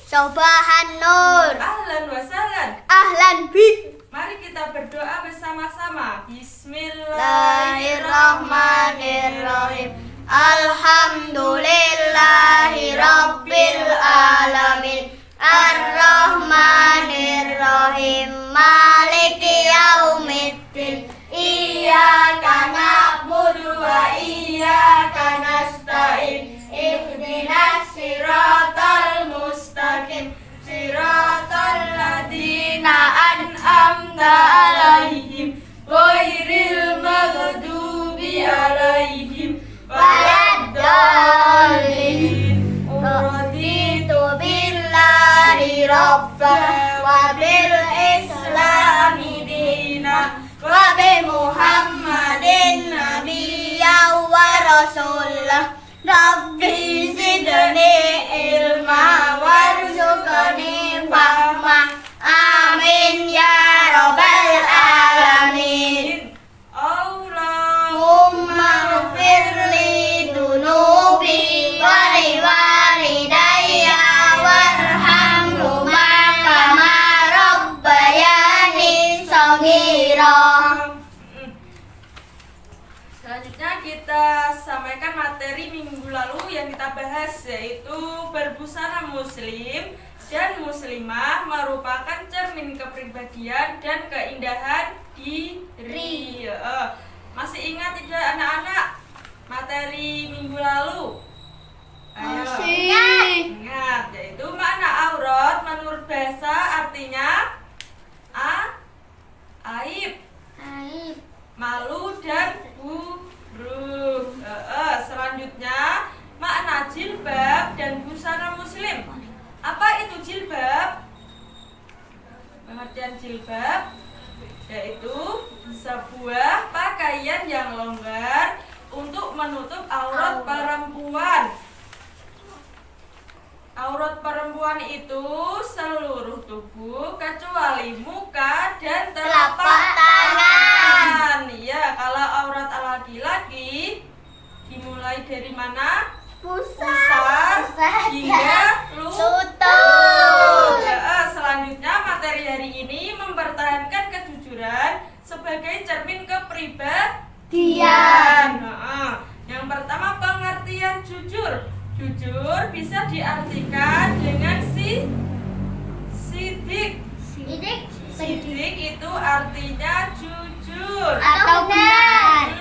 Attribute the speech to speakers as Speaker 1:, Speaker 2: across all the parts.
Speaker 1: Sobahan Nur.
Speaker 2: Ahlan wa sahlan.
Speaker 1: Ahlan bik.
Speaker 2: Mari kita berdoa bersama-sama.
Speaker 1: Bismillahirrahmanirrahim. Alhamdulillahi Rabbil Alamin. Ar-Rahmanir-Rahim. Maliki yaumiddin. Iyyaka na'budu wa iyyaka nasta'in. Ihdinas siratal mustaqim. Siratal ladzina an'amta 'alaihim ghairil maghdubi 'alaihim waladdallin. Raditu billahi rabban wa bil islami dinan wa bi Muhammadin nabiyyan wa rasulah. Rabbi zidni ilma warzuqni fahma. Amin ya rabbal alamin. Allahumma ighfirli dunubi wa liwalidayya warhamhuma kama rabbayani shaghira.
Speaker 2: Selanjutnya kita sampaikan materi minggu lalu yang kita bahas, yaitu berbusana muslim dan muslimah merupakan cermin kepribadian dan keindahan diri. Masih ingat tidak anak-anak materi minggu lalu? Ayo. Ingat, yaitu makna aurat menurut bahasa artinya aib, malu dan buruk. Selanjutnya makna jilbab dan busana muslim. Apa itu jilbab? Pengertian jilbab yaitu sebuah pakaian yang longgar untuk menutup aurat perempuan. Aurat perempuan itu seluruh tubuh kecuali muka dan telapak tangan. Iya, kalau aurat laki-laki dimulai dari mana? Pusar hingga lutut. Selanjutnya materi hari ini mempertahankan kejujuran sebagai cermin kepribadian. Yang pertama, pengertian jujur. Jujur bisa diartikan dengan sidik. Sidik itu artinya jujur
Speaker 1: Atau benar.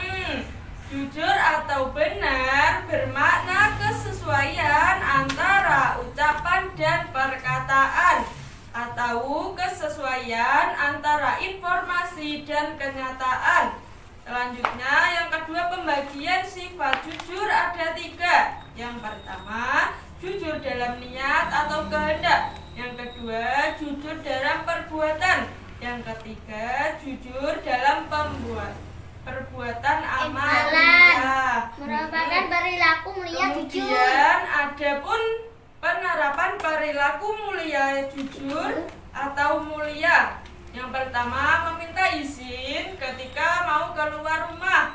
Speaker 2: Jujur atau benar bermakna kesesuaian antara ucapan dan perkataan, atau kesesuaian antara informasi dan kenyataan. Selanjutnya, yang kedua, pembagian sifat jujur ada 3. Yang pertama, jujur dalam niat atau kehendak. Yang kedua, jujur dalam perbuatan. Yang ketiga, jujur dalam perbuatan amalia.
Speaker 1: Merupakan perilaku mulia jujur.
Speaker 2: Kemudian ada pun penerapan perilaku mulia jujur atau mulia. Yang pertama, meminta izin ketika mau keluar rumah,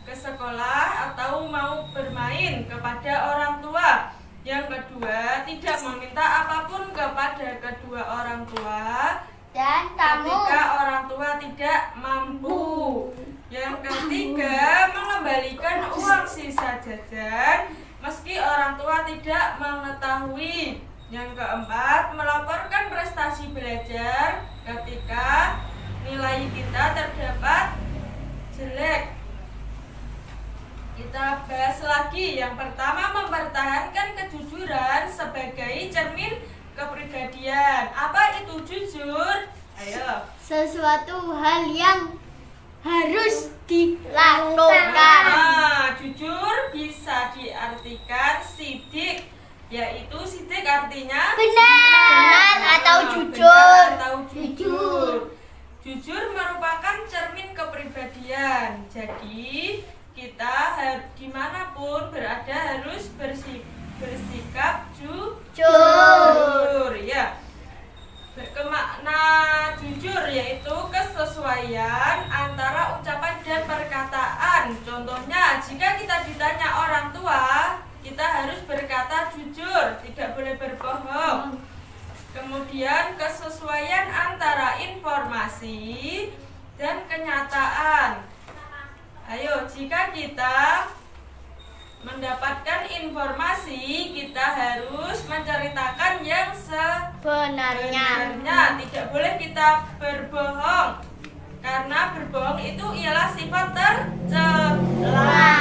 Speaker 2: ke sekolah atau mau bermain kepada orang tua. Yang kedua, tidak meminta apapun kepada kedua orang tua
Speaker 1: Dan
Speaker 2: ketika orang tua tidak mampu. Yang ketiga, mengembalikan uang sisa jajan meski orang tua tidak mengetahui. Yang keempat, melaporkan prestasi belajar ketika nilai kita terdapat jelek. Kita bahas lagi. Yang pertama, mempertahankan kejujuran sebagai cermin kepribadian. Apa itu jujur? Ayo.
Speaker 1: sesuatu hal yang harus dilakukan.
Speaker 2: Jujur bisa diartikan sidik, yaitu sidik artinya
Speaker 1: Benar atau
Speaker 2: benar
Speaker 1: jujur.
Speaker 2: atau jujur. Jujur merupakan cermin kepribadian. Jadi kita dimanapun berada harus bersikap jujur. Ya. Kemakna jujur yaitu kesesuaian antara ucapan dan perkataan. Contohnya, jika kita ditanya orang tua, kita harus berkata jujur, tidak boleh berbohong. informasi dan kenyataan. Ayo, jika kita mendapatkan informasi, kita harus menceritakan yang
Speaker 1: Sebenarnya.
Speaker 2: sebenarnya. Tidak boleh kita berbohong, karena berbohong itu ialah sifat tercela.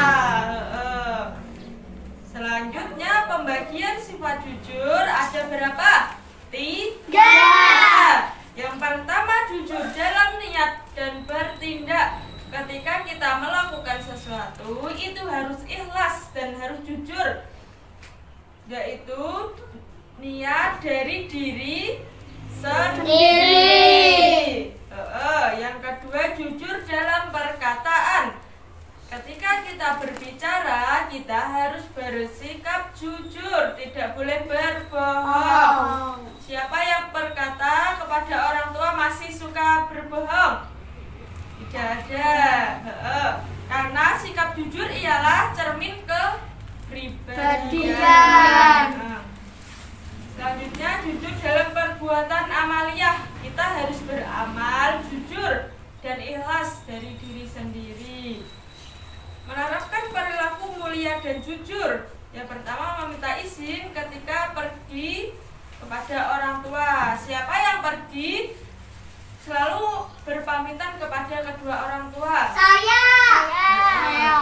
Speaker 2: Selanjutnya, pembagian sifat jujur ada berapa? 3. Yang pertama, jujur dalam niat dan bertindak. Ketika kita melakukan sesuatu, itu harus ikhlas dan harus jujur, yaitu niat dari diri sendiri. Yang kedua, jujur dalam perkataan. Ketika kita berbicara, kita harus bersikap jujur, tidak boleh berbohong. Siapa yang berkata kepada orang tua masih suka berbohong? Tidak ada. Karena sikap jujur ialah cermin kepribadian. Selanjutnya, jujur dalam perbuatan amaliyah. Kita harus beramal jujur dan ikhlas dari diri sendiri. Menerapkan perilaku mulia dan jujur. Yang pertama, meminta izin ketika pergi kepada orang tua. Siapa yang pergi selalu berpamitan kepada kedua orang tua?
Speaker 1: Saya.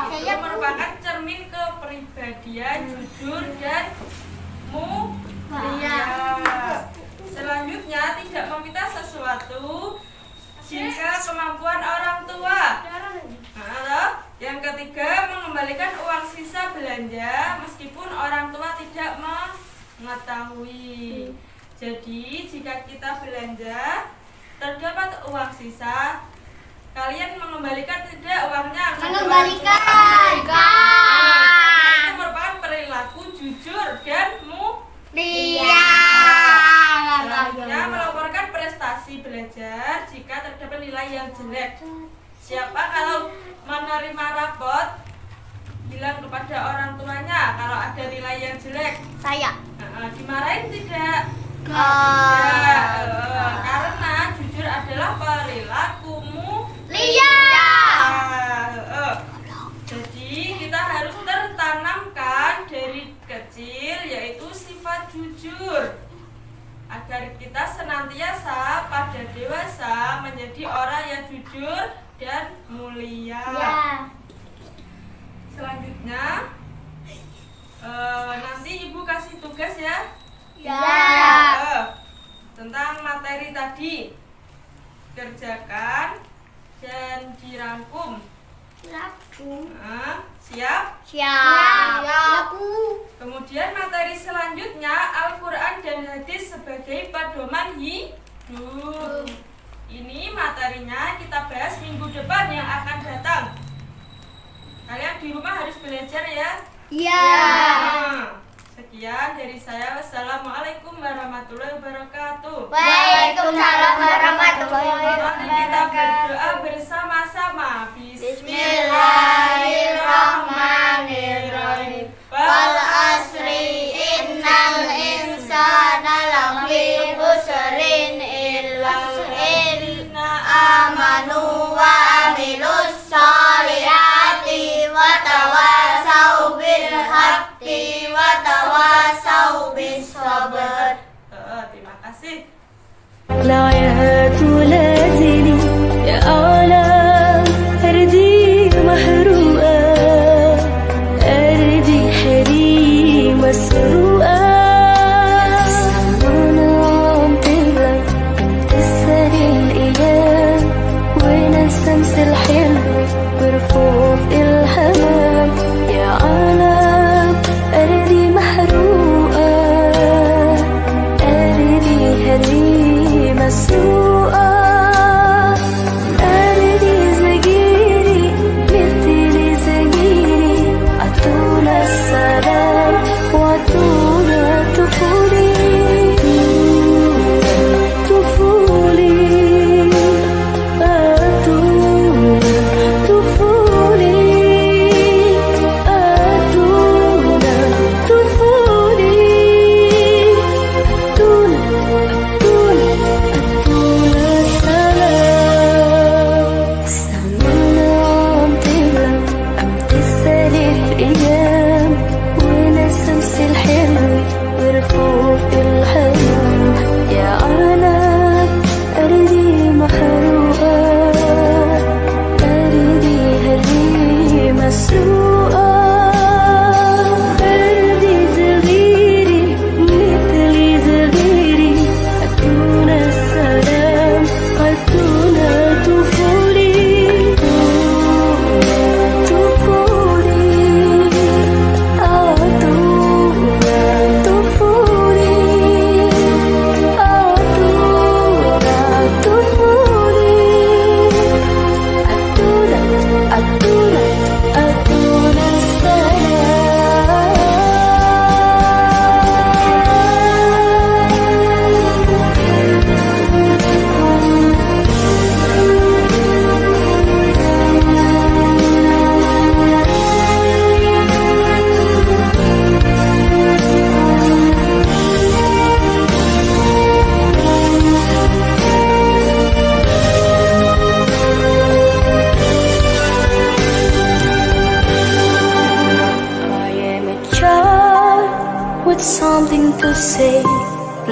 Speaker 2: Itu merupakan cermin kepribadian jujur dan mulia. Selanjutnya, tidak meminta sesuatu jika kemampuan orang tua. Yang ketiga, mengembalikan uang sisa belanja meskipun orang tua tidak mengetahui. Jadi, jika kita belanja terdapat uang sisa, kalian mengembalikan tidak uangnya?
Speaker 1: Mengembalikan.
Speaker 2: Itu merupakan perilaku jujur dan
Speaker 1: Dia.
Speaker 2: selanjutnya, melaporkan prestasi belajar jika terdapat nilai yang jelek. Siapa kalau menerima rapot bilang kepada orang tuanya kalau ada nilai yang jelek?
Speaker 1: Saya.
Speaker 2: Dimarahin tidak? Tidak. Karena jujur adalah perilakumu. Jadi kita harus tertanamkan dari kecil, yaitu sifat jujur, agar kita senantiasa pada dewasa menjadi orang yang jujur dan mulia. Selanjutnya, nanti ibu kasih tugas ya. Tentang materi tadi, kerjakan dan dirangkum. Siap?
Speaker 1: Siap.
Speaker 2: Kemudian materi selanjutnya, Al-Quran dan hadis sebagai pedoman hidup. Ini materinya kita bahas minggu depan yang akan datang. Kalian di rumah harus belajar ya. Sekian dari saya. Wassalamualaikum warahmatullahi wabarakatuh.
Speaker 1: Waalaikumsalam warahmatullahi
Speaker 2: Mari kita
Speaker 1: wabarakatuh.
Speaker 2: berdoa bersama-sama.
Speaker 1: Bismillahirrahmanirrahim. Wal asri innal insana lafi khusrin illa alladzina amanu wa amilus solihati wa tawasau bil haqqi wa tawasau bis sabr.
Speaker 2: Terima kasih.
Speaker 3: العيات لازلي يا عالم أرضي محروقة أرضي حريم مسروقة وأنا عم تغرق تسهر الأيام وين الشمس الحلوة برفوف الحمام يا عالم أرضي محروقة أرضي حريم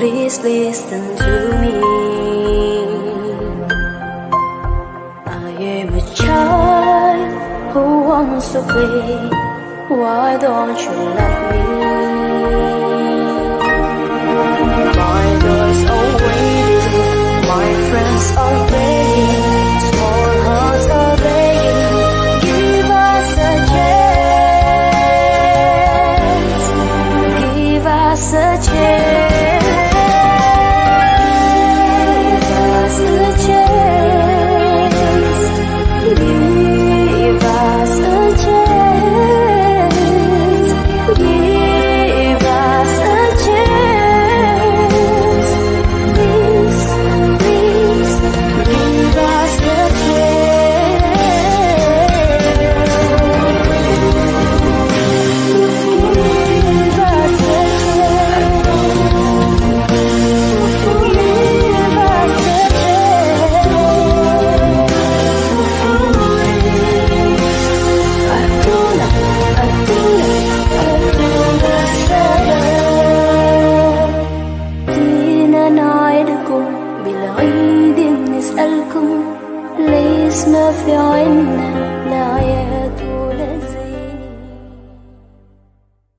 Speaker 3: please listen to me. I am a child who wants to play. Why don't you love me?